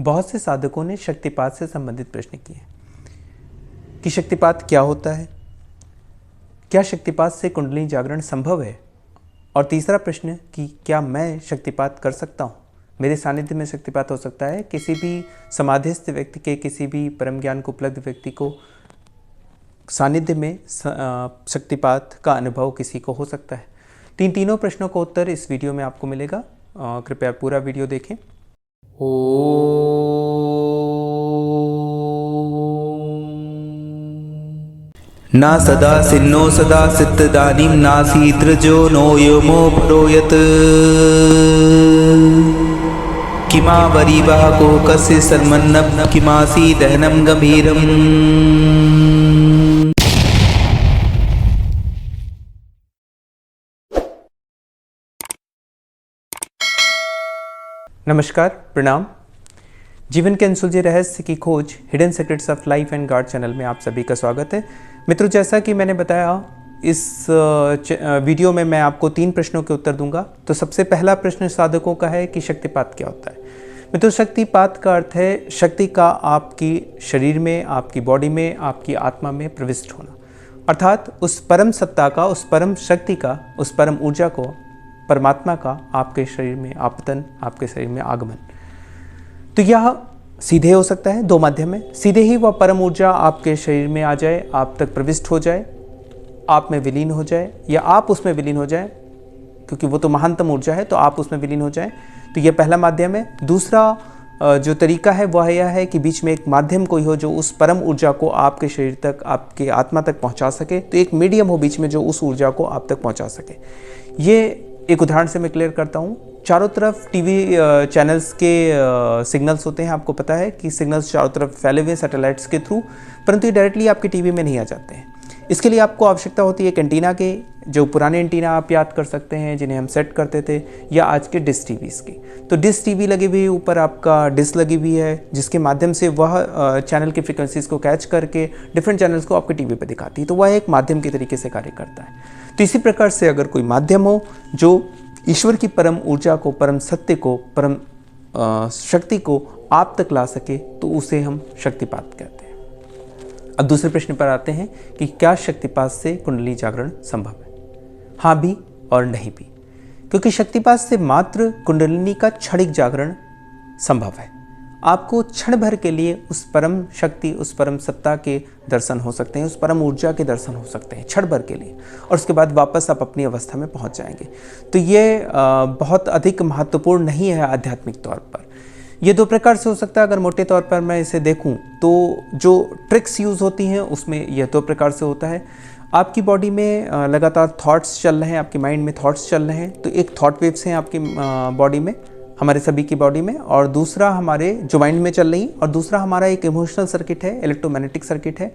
बहुत से साधकों ने शक्तिपात से संबंधित प्रश्न किए कि शक्तिपात क्या होता है, क्या शक्तिपात से कुंडलिनी जागरण संभव है, और तीसरा प्रश्न कि क्या मैं शक्तिपात कर सकता हूँ, मेरे सानिध्य में शक्तिपात हो सकता है। किसी भी समाधिस्थ व्यक्ति के, किसी भी परम ज्ञान को उपलब्ध व्यक्ति को सानिध्य में शक्तिपात का अनुभव किसी को हो सकता है। तीनों प्रश्नों का उत्तर इस वीडियो में आपको मिलेगा। कृपया पूरा वीडियो देखें। ना सदा सिन्नो सदा सिद्धदानीं नासीतृजो नो योमो परोयत किमा वरीवः कोकस्य सन्मन्नम् किमासी दहनं गंभीरम्। नमस्कार, प्रणाम। जीवन के अनसुलझे रहस्य की खोज hidden secrets of life and God channel में आप सभी का स्वागत है। मित्रों, जैसा कि मैंने बताया, इस वीडियो में मैं आपको 3 प्रश्नों के उत्तर दूंगा। तो सबसे पहला प्रश्न साधकों का है कि शक्तिपात क्या होता है। मित्रों, शक्तिपात का अर्थ है शक्ति का आपकी शरीर में, आपकी बॉडी में, आपकी आत्मा में प्रविष्ट होना, अर्थात उस परम सत्ता का, उस परम शक्ति का, उस परम ऊर्जा को, परमात्मा का आपके शरीर में आपतन, आपके शरीर में आगमन। तो यह सीधे हो सकता है 2 माध्यम में। सीधे ही वह परम ऊर्जा आपके शरीर में आ जाए, आप तक प्रविष्ट हो जाए, आप में विलीन हो जाए, या आप उसमें विलीन हो जाए, क्योंकि वो तो महानतम ऊर्जा है, तो आप उसमें विलीन हो जाए। तो यह पहला माध्यम है। दूसरा जो तरीका है वह यह है कि बीच में एक माध्यम कोई हो जो उस परम ऊर्जा को आपके शरीर तक, आपके आत्मा तक पहुंचा सके। तो एक मीडियम हो बीच में जो उस ऊर्जा को आप तक पहुंचा सके। ये एक उदाहरण से मैं क्लियर करता हूँ। चारों तरफ टीवी चैनल्स के सिग्नल्स होते हैं। आपको पता है कि सिग्नल्स चारों तरफ फैले हुए सैटेलाइट्स के थ्रू, परंतु ये डायरेक्टली आपकी टीवी में नहीं आ जाते हैं। इसके लिए आपको आवश्यकता होती है एक एंटीना के, जो पुराने एंटीना आप याद कर सकते हैं जिन्हें हम सेट करते थे, या आज के डिश टीवीज़ की। तो डिश टीवी लगी हुई, ऊपर आपका डिश लगी हुई है, जिसके माध्यम से वह चैनल की फ्रिक्वेंसीज को कैच करके डिफरेंट चैनल्स को आपके टीवी पर दिखाती है। तो वह एक माध्यम के तरीके से कार्य करता है। तो इसी प्रकार से अगर कोई माध्यम हो जो ईश्वर की परम ऊर्जा को, परम सत्य को, परम शक्ति को आप तक ला सके, तो उसे हम शक्तिपात कहते हैं। अब दूसरे प्रश्न पर आते हैं कि क्या शक्तिपात से कुंडली जागरण संभव है। हाँ भी और नहीं भी, क्योंकि शक्तिपात से मात्र कुंडलिनी का क्षणिक जागरण संभव है। आपको क्षण भर के लिए उस परम शक्ति, उस परम सत्ता के दर्शन हो सकते हैं, उस परम ऊर्जा के दर्शन हो सकते हैं क्षण भर के लिए, और उसके बाद वापस आप अपनी अवस्था में पहुंच जाएंगे। तो ये बहुत अधिक महत्वपूर्ण नहीं है आध्यात्मिक तौर पर। ये 2 प्रकार से हो सकता है। अगर मोटे तौर पर मैं इसे देखूं तो जो ट्रिक्स यूज़ होती हैं उसमें यह 2 प्रकार से होता है। आपकी बॉडी में लगातार थॉट्स चल रहे हैं, आपके माइंड में थॉट्स चल रहे हैं, तो एक थॉट वेव्स हैं आपकी बॉडी में, हमारे सभी की बॉडी में, और दूसरा हमारे जो माइंड में चल रही, और दूसरा हमारा एक इमोशनल सर्किट है, इलेक्ट्रोमैग्नेटिक सर्किट है,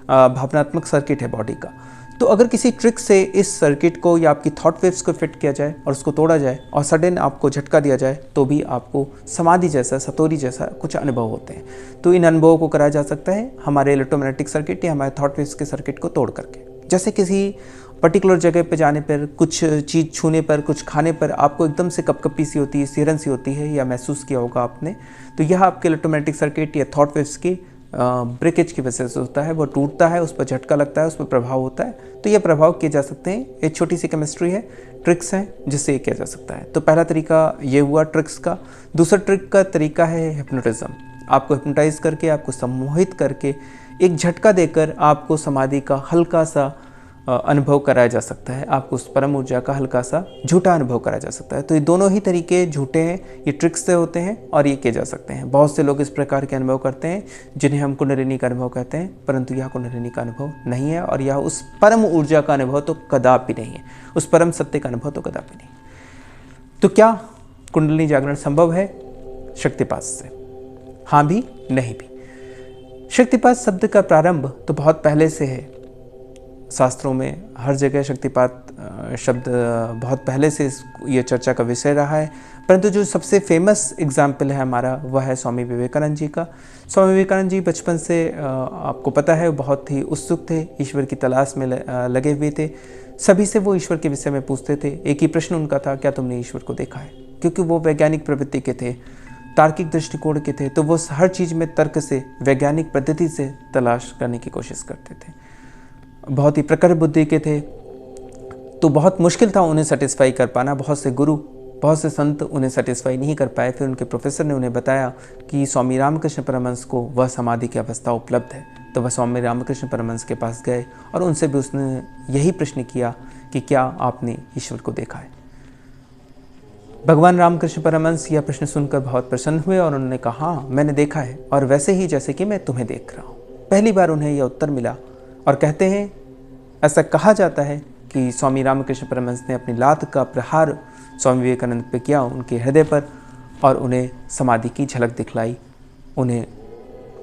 भावनात्मक सर्किट है बॉडी का। तो अगर किसी ट्रिक से इस सर्किट को या आपकी थॉट वेव्स को फिट किया जाए और उसको तोड़ा जाए और सडन आपको झटका दिया जाए, तो भी आपको समाधि जैसा, सतोरी जैसा कुछ अनुभव होते हैं। तो इन अनुभवों को कराया जा सकता है हमारे इलेक्ट्रोमैग्नेटिक सर्किट या हमारे थॉट वेव्स के सर्किट को तोड़ करके। जैसे किसी पर्टिकुलर जगह पे जाने पर, कुछ चीज़ छूने पर, कुछ खाने पर आपको एकदम से कपकपी सी होती है, सिहरन सी होती है, या महसूस किया होगा आपने, तो यह आपके इलेक्ट्रोमैग्नेटिक सर्किट या थॉट वेव्स की ब्रेकेज की वजह से होता है। वो टूटता है, उस पर झटका लगता है, उस पर प्रभाव होता है। तो ये प्रभाव किए जा सकते हैं। एक छोटी सी केमिस्ट्री है, ट्रिक्स हैं जिससे ये किया जा सकता है। तो पहला तरीका ये हुआ ट्रिक्स का। दूसरा ट्रिक का तरीका है हिप्नोटिज्म। आपको हिप्नोटाइज करके, आपको सम्मोहित करके, एक झटका देकर आपको समाधि का हल्का सा अनुभव कराया जा सकता है। आपको उस परम ऊर्जा का हल्का सा झूठा अनुभव कराया जा सकता है। तो ये दोनों ही तरीके झूठे हैं, ये ट्रिक्स से होते हैं और ये किए जा सकते हैं। बहुत से लोग इस प्रकार के अनुभव करते हैं जिन्हें हम कुंडलिनी का अनुभव कहते हैं, परंतु यह कुंडलिनी का अनुभव नहीं है, और यह उस परम ऊर्जा का अनुभव तो कदापि नहीं है, उस परम सत्य का अनुभव तो कदापि नहीं। तो क्या कुंडलिनी जागरण संभव है शक्तिपात से? हाँ भी, नहीं भी। शक्तिपात शब्द का प्रारंभ तो बहुत पहले से है। शास्त्रों में हर जगह शक्तिपात शब्द बहुत पहले से ये चर्चा का विषय रहा है। परंतु जो सबसे फेमस एग्जाम्पल है हमारा, वह है स्वामी विवेकानंद जी का। स्वामी विवेकानंद जी बचपन से आपको पता है बहुत ही उत्सुक थे, ईश्वर की तलाश में लगे हुए थे। सभी से वो ईश्वर के विषय में पूछते थे। एक ही प्रश्न उनका था, क्या तुमने ईश्वर को देखा है? क्योंकि वो वैज्ञानिक प्रवृत्ति के थे। तार्किक दृष्टिकोण के थे, तो वो हर चीज़ में तर्क से, वैज्ञानिक पद्धति से तलाश करने की कोशिश करते थे। बहुत ही प्रखर बुद्धि के थे, तो बहुत मुश्किल था उन्हें सेटिस्फाई कर पाना। बहुत से गुरु, बहुत से संत उन्हें सेटिस्फाई नहीं कर पाए। फिर उनके प्रोफेसर ने उन्हें बताया कि स्वामी रामकृष्ण परमहंस को वह समाधि की अवस्था उपलब्ध है। तो वह स्वामी रामकृष्ण परमहंस के पास गए और उनसे भी उसने यही प्रश्न किया कि क्या आपने ईश्वर को देखा है। भगवान रामकृष्ण परमहंस यह प्रश्न सुनकर बहुत प्रसन्न हुए और उन्होंने कहा, हाँ मैंने देखा है, और वैसे ही जैसे कि मैं तुम्हें देख रहा हूँ। पहली बार उन्हें यह उत्तर मिला। और कहते हैं, ऐसा कहा जाता है कि स्वामी रामकृष्ण परमहंस ने अपनी लात का प्रहार स्वामी विवेकानंद पे किया, उनके हृदय पर, और उन्हें समाधि की झलक दिखलाई। उन्हें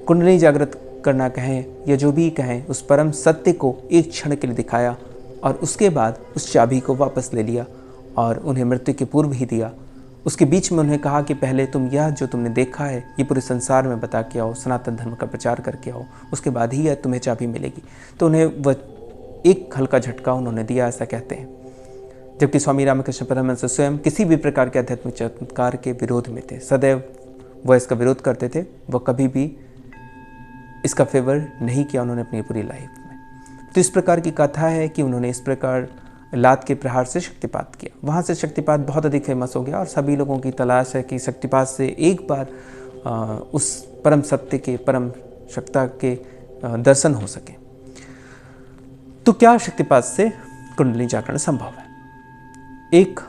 कुंडली जागृत करना कहें या जो भी कहें, उस परम सत्य को एक क्षण के लिए दिखाया और उसके बाद उस चाबी को वापस ले लिया और उन्हें मृत्यु के पूर्व ही दिया। उसके बीच में उन्हें कहा कि पहले तुम यह जो तुमने देखा है ये पूरे संसार में बता के आओ, सनातन धर्म का प्रचार करके आओ, उसके बाद ही यह तुम्हें चाबी मिलेगी। तो उन्हें वह एक हल्का झटका उन्होंने दिया, ऐसा कहते हैं। जबकि स्वामी रामकृष्ण परमहंस स्वयं किसी भी प्रकार के आध्यात्मिक चमत्कार के विरोध में थे, सदैव वह इसका विरोध करते थे। वह कभी भी इसका फेवर नहीं किया उन्होंने अपनी पूरी लाइफ में। तो इस प्रकार की कथा है कि उन्होंने इस प्रकार लात के प्रहार से शक्तिपात किया। वहाँ से शक्तिपात बहुत अधिक फेमस हो गया और सभी लोगों की तलाश है कि शक्तिपात से एक बार उस परम सत्य के, परम सत्ता के दर्शन हो सके। तो क्या शक्तिपात से कुंडली जागरण संभव है? एक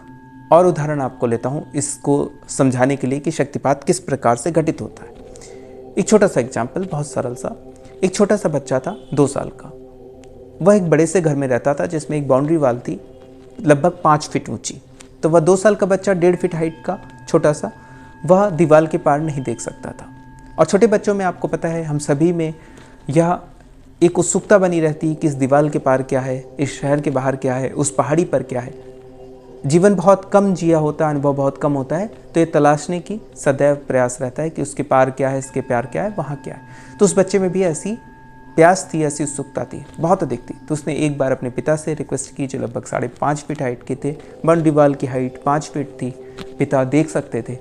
और उदाहरण आपको लेता हूँ इसको समझाने के लिए कि शक्तिपात किस प्रकार से घटित होता है। एक छोटा सा एग्जाम्पल, बहुत सरल सा। एक छोटा सा बच्चा था 2 साल का। वह एक बड़े से घर में रहता था जिसमें एक बाउंड्री वाल थी लगभग 5 फीट ऊंची। तो वह 2 साल का बच्चा 1.5 फीट हाइट का छोटा सा, वह दीवार के पार नहीं देख सकता था। और छोटे बच्चों में आपको पता है, हम सभी में यह एक उत्सुकता बनी रहती है कि इस दीवार के पार क्या है, इस शहर के बाहर क्या है, उस पहाड़ी पर क्या है। जीवन बहुत कम जिया होता है, अनुभव बहुत कम होता है, तो ये तलाशने की सदैव प्रयास रहता है कि उसके पार क्या है, इसके प्यार क्या है, वहाँ क्या है। तो उस बच्चे में भी ऐसी प्यास थी, ऐसी उत्सुकता थी, बहुत अधिक थी। तो उसने एक बार अपने पिता से रिक्वेस्ट की, जो लगभग 5.5 फीट हाइट के थे। बाउंड्री वाल की हाइट 5 फीट थी। पिता देख सकते थे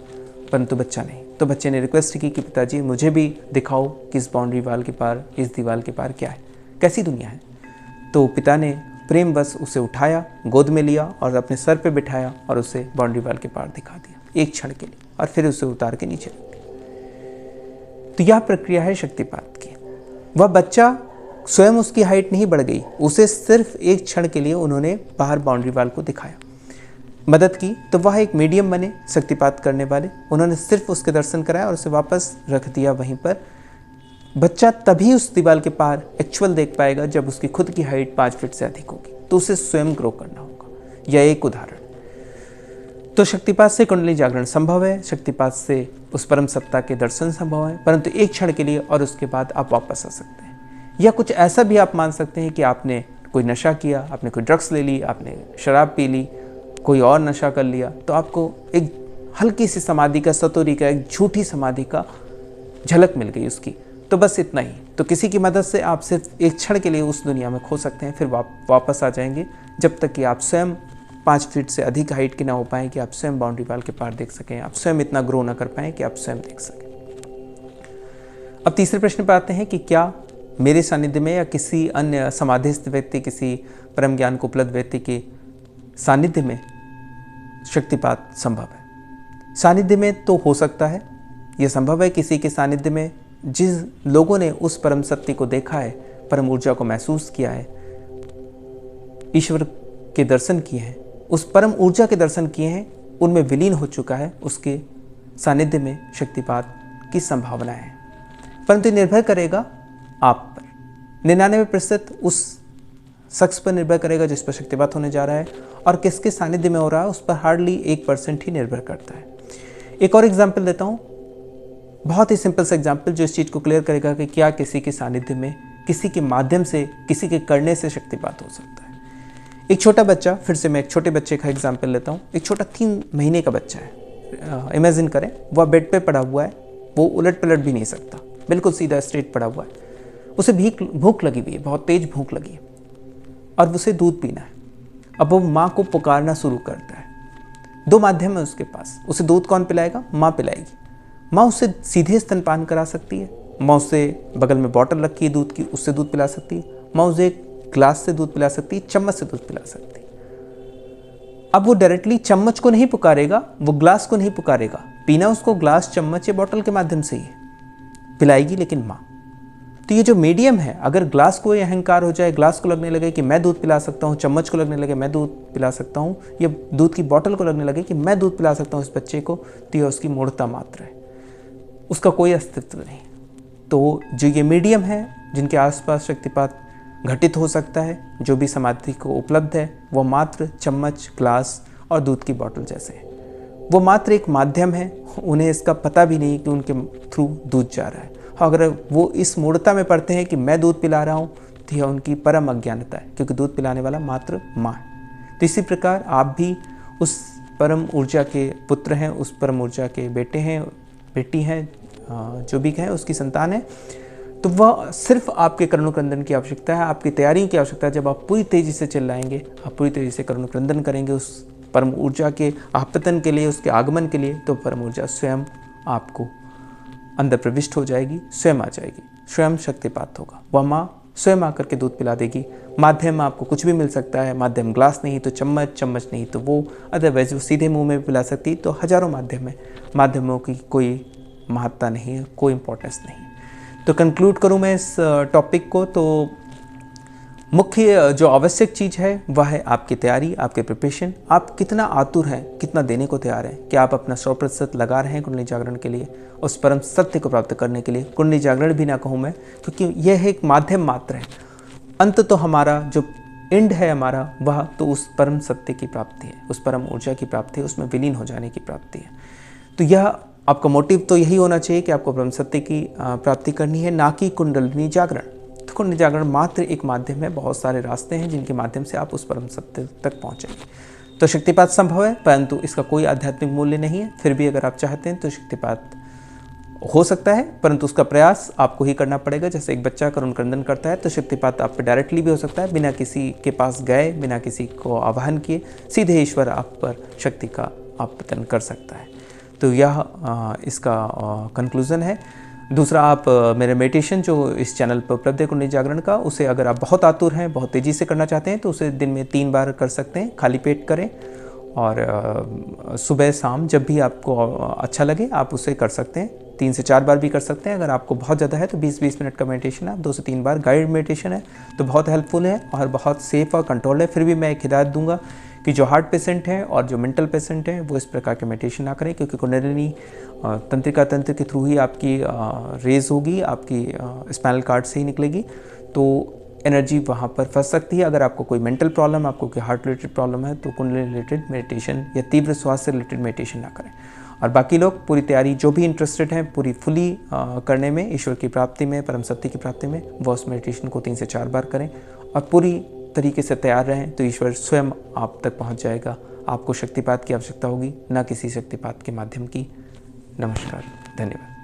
परंतु बच्चा नहीं। तो बच्चे ने रिक्वेस्ट की कि पिताजी मुझे भी दिखाओ कि इस बाउंड्री वाल के पार, इस दीवार के पार क्या है, कैसी दुनिया है। तो पिता ने प्रेमवश उसे उठाया, गोद में लिया और अपने सर पे बिठाया और उसे बाउंड्री वाल के पार दिखा दिया एक क्षण के लिए, और फिर उसे उतार के नीचे रख दिया। तो यह प्रक्रिया है शक्तिपात की। वह बच्चा स्वयं, उसकी हाइट नहीं बढ़ गई, उसे सिर्फ एक क्षण के लिए उन्होंने बाहर बाउंड्री वाल को दिखाया, मदद की, तो वह एक मीडियम बने शक्तिपात करने वाले। उन्होंने सिर्फ उसके दर्शन कराया और उसे वापस रख दिया वहीं पर। बच्चा तभी उस दीवार के पार एक्चुअल देख पाएगा जब उसकी खुद की हाइट 5 फीट से अधिक होगी। तो उसे स्वयं ग्रो करना होगा। यह एक उदाहरण। तो शक्तिपात से कुंडली जागरण संभव है, शक्तिपात से उस परम सत्ता के दर्शन संभव है, परंतु एक क्षण के लिए, और उसके बाद आप वापस आ सकते हैं। या कुछ ऐसा भी आप मान सकते हैं कि आपने कोई नशा किया, आपने कोई ड्रग्स ले ली, आपने शराब पी ली, कोई और नशा कर लिया, तो आपको एक हल्की सी समाधि का, सतोरी का, एक झूठी समाधि का झलक मिल गई उसकी। तो बस इतना ही। तो किसी की मदद से आप सिर्फ एक क्षण के लिए उस दुनिया में खो सकते हैं, फिर वापस आ जाएंगे, जब तक कि आप स्वयं 5 फीट से अधिक हाइट के ना हो पाएँ कि आप स्वयं बाउंड्री वाल के पार देख सकें, आप स्वयं इतना ग्रो ना कर पाएँ कि आप स्वयं देख सकें। अब तीसरे प्रश्न पर आते हैं कि क्या मेरे सानिध्य में या किसी अन्य समाधिस्थ व्यक्ति, किसी परम ज्ञान को उपलब्ध व्यक्ति के सानिध्य में शक्तिपात संभव है? सानिध्य में तो हो सकता है, यह संभव है। किसी के सानिध्य में जिस लोगों ने उस परम सत्य को देखा है, परम ऊर्जा को महसूस किया है, ईश्वर के दर्शन किए हैं, उस परम ऊर्जा के दर्शन किए हैं, उनमें विलीन हो चुका है, उसके सानिध्य में शक्तिपात की संभावना है। परंतु निर्भर करेगा आप पर। 99% उस शख्स पर निर्भर करेगा जिस पर शक्तिपात होने जा रहा है, और किसके सानिध्य में हो रहा है उस पर हार्डली 1% ही निर्भर करता है। एक और एग्जाम्पल देता हूँ, बहुत ही सिंपल सा एग्जाम्पल जो इस चीज़ को क्लियर करेगा कि क्या किसी के सानिध्य में, किसी के माध्यम से, किसी के करने से शक्तिपात हो सकता है। एक छोटा बच्चा, फिर से मैं एक छोटे बच्चे का एग्जाम्पल लेता हूँ। एक छोटा 3 महीने का बच्चा है। इमेजिन करें, वह बेड पे पड़ा हुआ है, वो उलट पलट भी नहीं सकता, बिल्कुल सीधा स्ट्रेट पड़ा हुआ है। उसे भूख लगी हुई है, बहुत तेज भूख लगी है, और उसे दूध पीना है। अब वो माँ को पुकारना शुरू करता है। 2 माध्यम है उसके पास। उसे दूध कौन पिलाएगा? माँ पिलाएगी। माँ उससे सीधे स्तनपान करा सकती है, माँ उससे बगल में बॉटल रखी है दूध की, उससे दूध पिला सकती है, माँ उसे ग्लास से दूध पिला सकती है, चम्मच से दूध पिला सकती है। अब वो डायरेक्टली चम्मच को नहीं पुकारेगा, वो ग्लास को नहीं पुकारेगा, पीना उसको ग्लास, चम्मच या बॉटल के माध्यम से ही है, पिलाएगी लेकिन माँ। तो ये जो मीडियम है, अगर ग्लास को ये अहंकार हो जाए, ग्लास को लगने लगे कि मैं दूध पिला सकता हूँ, चम्मच को लगने लगे मैं दूध पिला सकता हूँ, या दूध की बॉटल को लगने लगे कि मैं दूध पिला सकता हूँ इस बच्चे को, तो यह उसकी मूढ़ता मात्र है, उसका कोई अस्तित्व नहीं। तो जो ये मीडियम है, जिनके आसपास शक्तिपात घटित हो सकता है, जो भी समाधि को उपलब्ध है, वो मात्र चम्मच, ग्लास और दूध की बोतल जैसे है। वो मात्र एक माध्यम है, उन्हें इसका पता भी नहीं कि उनके थ्रू दूध जा रहा है। अगर वो इस मूढ़ता में पड़ते हैं कि मैं दूध पिला रहा हूँ, तो यह उनकी परम अज्ञानता है, क्योंकि दूध पिलाने वाला मात्र माँ है। तो इसी प्रकार आप भी उस परम ऊर्जा के पुत्र हैं, उस परम ऊर्जा के बेटे हैं, बेटी हैं, जो भी कहें उसकी संतान है। तो वह सिर्फ आपके करुणक्रंदन की आवश्यकता है, आपकी तैयारी की आवश्यकता है। जब आप पूरी तेज़ी से चिल्लाएंगे, आप पूरी तेज़ी से करुणक्रंदन करेंगे उस परम ऊर्जा के आपतन के लिए, उसके आगमन के लिए, तो परम ऊर्जा स्वयं आपको अंदर प्रविष्ट हो जाएगी, स्वयं आ जाएगी, स्वयं शक्तिपात होगा। वह माँ स्वयं आकर के दूध पिला देगी। माध्यम आपको कुछ भी मिल सकता है, माध्यम ग्लास नहीं तो चम्मच, चम्मच नहीं तो वो, अदरवाइज वो सीधे मुंह में भी पिला सकती। तो हजारों माध्यम है, माध्यमों की कोई महत्ता नहीं है, कोई इंपॉर्टेंस नहीं। तो कंक्लूड करूँ मैं इस टॉपिक को, तो मुख्य जो आवश्यक चीज़ है वह है आपकी तैयारी, आपके प्रिपरेशन। आप कितना आतुर हैं, कितना देने को तैयार हैं, कि आप अपना 100% लगा रहे हैं कुंडली जागरण के लिए, उस परम सत्य को प्राप्त करने के लिए। कुंडली जागरण भी ना कहूँ मैं, क्योंकि यह एक माध्यम मात्र है। अंत तो हमारा जो एंड है हमारा, वह तो उस परम सत्य की प्राप्ति है, उस परम ऊर्जा की प्राप्ति है, उसमें विलीन हो जाने की प्राप्ति है। तो यह आपका मोटिव तो यही होना चाहिए कि आपको परम सत्य की प्राप्ति करनी है, ना कि कुंडलिनी जागरण। तो कुंडली जागरण मात्र एक माध्यम है, बहुत सारे रास्ते हैं जिनके माध्यम से आप उस परम सत्य तक पहुंचेंगे। तो शक्तिपात संभव है, परंतु इसका कोई आध्यात्मिक मूल्य नहीं है। फिर भी अगर आप चाहते हैं तो शक्तिपात हो सकता है, परंतु उसका प्रयास आपको ही करना पड़ेगा। जैसे एक बच्चा करुणक्रंदन करता है, तो शक्तिपात आप पर डायरेक्टली भी हो सकता है, बिना किसी के पास गए, बिना किसी को आह्वान किए, सीधे ईश्वर आप पर शक्ति का आपतन कर सकता है। तो यह इसका कंक्लूज़न है। दूसरा, आप मेरे मेडिटेशन जो इस चैनल पर उपलब्ध है कुंडली जागरण का, उसे अगर आप बहुत आतुर हैं, बहुत तेज़ी से करना चाहते हैं, तो उसे दिन में 3 बार कर सकते हैं, खाली पेट करें। और सुबह शाम जब भी आपको अच्छा लगे आप उसे कर सकते हैं, 3 से 4 बार भी कर सकते हैं। अगर आपको बहुत ज़्यादा है तो 20-20 मिनट का मेडिटेशन है, 2 से 3 बार गाइड मेडिटेशन है, तो बहुत हेल्पफुल है और बहुत सेफ़ और कंट्रोल है। फिर भी मैं एक हिदायत दूंगा कि जो हार्ट पेशेंट हैं और जो मेंटल पेशेंट हैं वो इस प्रकार के मेडिटेशन ना करें, क्योंकि कुंडलिनी तंत्रिका तंत्र के थ्रू ही आपकी रेज होगी, आपकी स्पाइनल कार्ड से ही निकलेगी, तो एनर्जी वहाँ पर फंस सकती है। अगर आपको कोई मेंटल प्रॉब्लम, आपको कोई हार्ट रिलेटेड प्रॉब्लम है, तो कुंडलिनी रिलेटेड मेडिटेशन या तीव्र श्वास से रिलेटेड मेडिटेशन ना करें। और बाकी लोग पूरी तैयारी, जो भी इंटरेस्टेड हैं पूरी फुली करने में, ईश्वर की प्राप्ति में, परम सत्य की प्राप्ति में, वो उस मेडिटेशन को 3 से 4 बार करें और पूरी तरीके से तैयार रहें, तो ईश्वर स्वयं आप तक पहुंच जाएगा। आपको शक्तिपात की आवश्यकता होगी, ना किसी शक्तिपात के माध्यम की। नमस्कार, धन्यवाद।